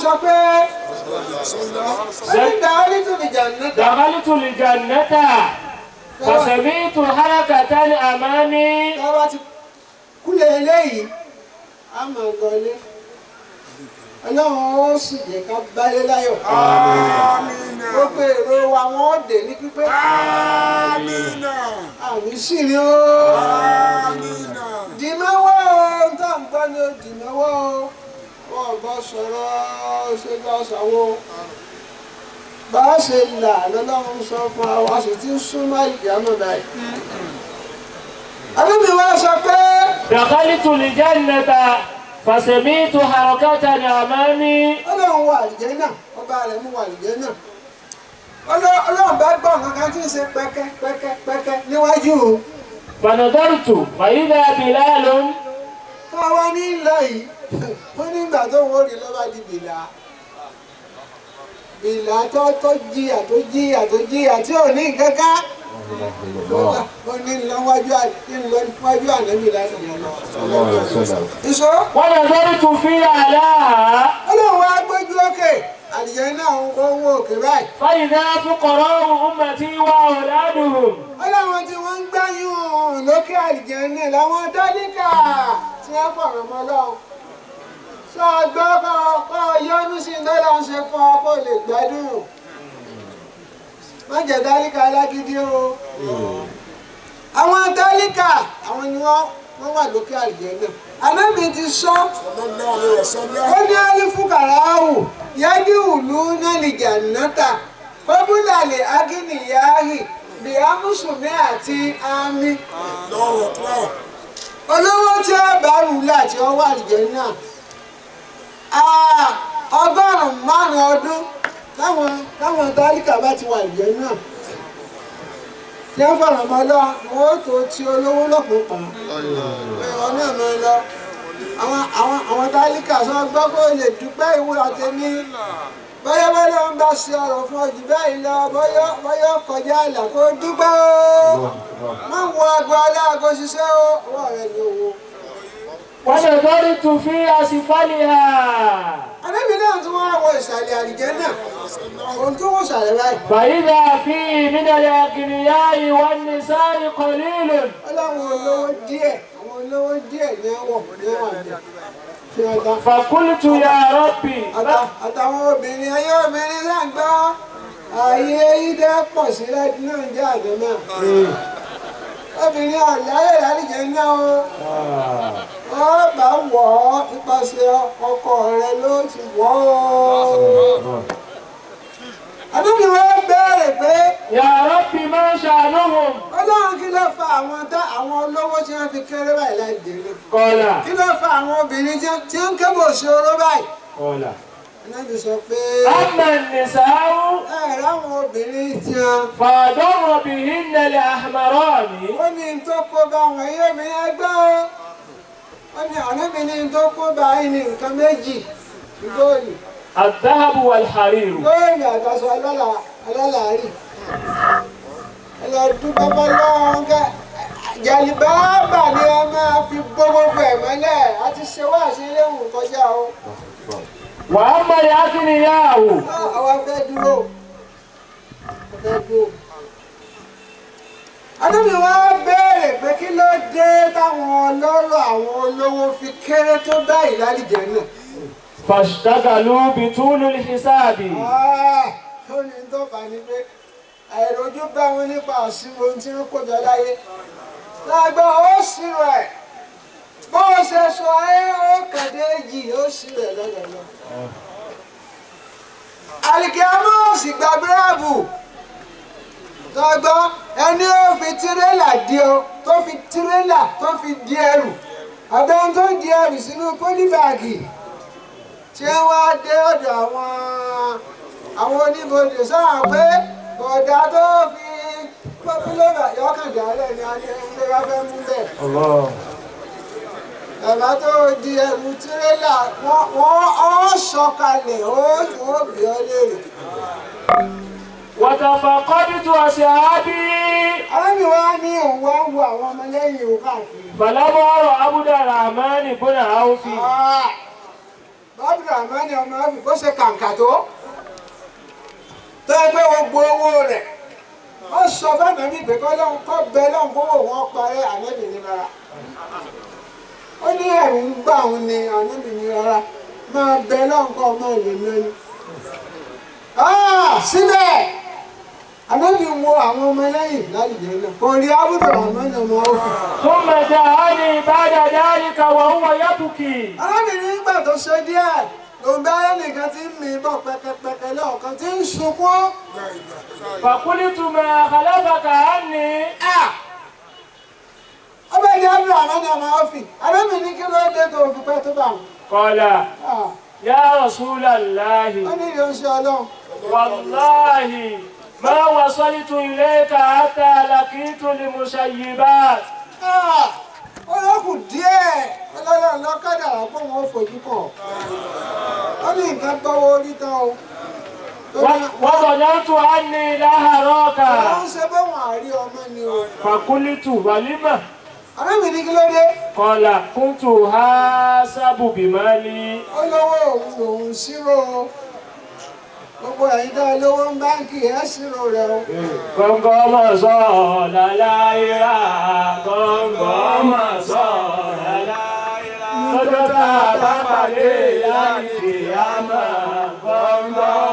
sọ pé dàkálítù lè jannata fasami'tu harakatan amami. Táwa ti kúlẹ̀ eléyìí a máa gọlé Ọlọ́run ó sì jẹ́ ká bálé láyọ̀. Gbogbo èrò wa wọ́n dé ní pípé. Àmì sì ni ó. Dìmọ́wọ́ o, ń tàn gbọ́ ni ó dìmọ́wọ́ o. Wọ́n gbọ́ sọ̀rọ̀ ṣe gbọ́ ṣàwó. Bá a ṣe là lọ́lọ́run sọ fún wa sì ti ń súnmọ́ ìyàmọ̀ báyìí. Àbíbi wa sọ pé. دخلت الجنة فسمعت حركة أمامي. Ọlọ́run wà àlùjánnà, ọba rẹ̀ mú wà àlùjánnà. Ọlọ́run bá gbọ́ nǹkan tí ń ṣe pẹ́kẹ́ níwájú. فنظرت فإذا بلال. Káwa ní ìlọ yìí, wọ́n nígbà tó wọ́n rí lọ́ba di bìlà. Bìlà tó jìyà tí ò ní nǹkan ká. Ó ní lọ́wájú ànábì láti lọ. Ìṣó. ونظرت في أعلاها. Ọlọ́run wá gbójú òkè, àlùjánnà ń wọ òkè báyìí. فإذا فقراء أمتي وأولادهم. Ọlọ́run tí wọ́n ń gbáyún lókè àlùjánnà làwọn tálíkà tí wọ́n fọ̀rọ̀ mọ́ lọ́wọ́. Sọ gbọ́ kọ́ yọ́nú sí lọ́la ń ṣe fún ọ kó lè gbádùn. Má jẹ́ tálíkà alágídí o. Àwọn tálíkà àwọn ni wọ́n wà lókè àlùjánnà. Ànábì ti sọ. Ó ní alifukarahu yadkhuluna al-jannata qabla al-aghniyahi bí amúsùnmí àti àmì. Olówó tí ó bá rúlà tí ó wà àlùjánnà. 105 ọdún táwọn tálíkà bá ti wà àlùjánnà. Tí wọ́n fọ̀rọ̀ mọ́ lọ, wọ́n tó ti olówó lọ́pọ̀ pa. Ọ̀nà mi lọ. Àwọn tálíkà sọ gbọ́ kó lè dúpẹ́ ìwúra tèmi. Bọ́yọ́ ló ń bá ṣe ọ̀rọ̀ fún ọjọ́ báyìí lọ, bọ́yọ́ kọjá àlà kó dúpẹ́ o. Má wọ aago aláàgọ́ ṣiṣẹ́ o, ọwọ́ rẹ̀ ló wo. ونظرت في أسفلها. Ànábì náà tún wá wọ ìsàlẹ̀ àlùjánnà. Ohun tó wọ́n sàlẹ̀ báyìí. فإذا فيه من الأغنياء والنساء قليل. Ọlọ́run olówó díẹ̀, àwọn olówó díẹ̀ ní ẹ̀wọ̀n. فقلت يا ربي. Àtàwọn obìnrin ayé obìnrin náà gbọ́. Ààyè ìdẹ́ pọ̀ sí lẹ́dí náà jẹ́ àjọ náà. Obìnrin ọ̀láyè l'àlùjánnà o. Ó bá wọ̀ ọ́ nípasẹ̀ ọkọ rẹ̀ ló ti wọ̀ ọ́. Àdúgbò wọn bẹ̀rẹ̀ pé. يا ربي ما شأنهم. Ọlọ́run kí ló fa àwọn olówó tí wọ́n fi kéré báyìí láì dèrè? قال. Kí ló fa àwọn obìnrin tí ń kébò sí oró báyìí? قال. Ànábì sọ pé. أما النساء. Àwọn obìnrin tí wọ́n. فضر بهن الأحمران. Ó ní tó kó bá wọn yé mi ẹgbẹ́ o. Ó ní Ànábì ní tó kó bá yín ní nǹkan méjì. Góòlù. الذهب والحرير. Góòlù àtàṣọ alálàárì. Ẹ lọ dúpẹ́ fọlọ́run kẹ́. Jàlìbáàbà ni ẹ máa fi bó gbogbo ẹ̀ mọ́lẹ̀. A ti ṣe wá sí ilé ìwòn kọjá o. وأما الأغنياء. Àwa fẹ́ dúró. Ànábì wá béèrè pé kí ló dé táwọn ọlọ́rọ̀ àwọn olówó fi kéré tó báyìí l'àlùjánnà. فاشتغلوا بطول الحساب. Ó ní tó fà ní pé àìrójú bá wọn nípa àṣírò tí wọ́n kó jọ láyé. Lágbọ́ ó ṣírò ẹ̀. Bó ṣe sọ ayé ó kàdé yìí ó ṣírò ẹ̀ lọ́dọ̀ lọ. Àlìkíámọ̀ ò sì gba bíràbù. Tọ́gbọ́ ẹni ó fi tirẹ́là di o tó fi tirẹ́là tó fi di ẹrù. Àbẹ́ni tó di ẹrù sínú pólíbàgì. Tí wọ́n á dé ọ̀dọ̀ àwọn oníbodè sọ́wọ́n pé bọ̀dá tó fi pọ́pílọ́bà yọkàndà lẹ́ni adé wá fẹ́ mú bẹ́ẹ̀. Bàbá tó di ẹrù tirẹ́là wọ́n sọ̀kalẹ̀ ó bí ọ léèrè. وتفقدت أصحابي. Ànábì wa ní òun wá ń wo àwọn ọmọlẹ́yìn òun káàkiri. فلم أر عبد الرحمن بن عوف. Abdulrahman ọmọ Áfì bó ṣe kàǹkà tó ẹgbẹ́ gbogbo owó rẹ̀ ó sọ fẹ́mi mi pé kọ́ bẹ lọ́hùn kówó wọn parẹ́ ànábì ní rárá ó ní ẹ̀rù ń gbà òun ni ànábì ní rárá máa bẹ lọ́hùn kọ́ ọmọ ìlú lónìí. Síbẹ̀ ànábì wo àwọn ọmọ lẹ́yìn lálùjẹ́ náà kò rí Abdulrahman ọmọ Áfì. ثم جاءني بعد ذلك وهو يبكي. arábìnrin nígbà tó ṣe díẹ̀ ló ń bá ẹnìkan tí ń mì bọ̀ pẹkẹpẹkẹ lọ́ọ̀kan tí ń sunkún. فقلت ما خلفك عني. ọbẹ̀ ní Abdulrahman ọmọ Áfì arábìnrin kí ló dé tó fi pẹ́ tó bá wọn. قال يا رسول الله ó ní ìránṣẹ́ Ọlọ́run. والله ما وصلت إليك حتى لقيت المشيبات. ó yọ kù díẹ̀ ọlọ́run lọ́kadà àpò wọn ò fojú kàn. ó ní nǹkan gbọ́wọ́ orí tán o. وظننت أني لا أراك. wọ́n ń ṣe bẹ́ẹ̀ wọ́n àrí ọmọ ni o. فقلت ولم. arábìnrin kí ló dé. قال كنت أحاسب بمالي. ó lówó òun lòun ṣírò gbogbo ẹ̀yin tó lówó ń báńkì ẹ̀ ṣírò rẹ̀ o. Gọ́ngọ́mọ̀ sọ̀rọ̀ láyé gọ́ngọ́mọ̀ sọ̀rọ̀ láyé lọ́jọ́ tá a bá pàdé láyé àmà gọ́ngọ́.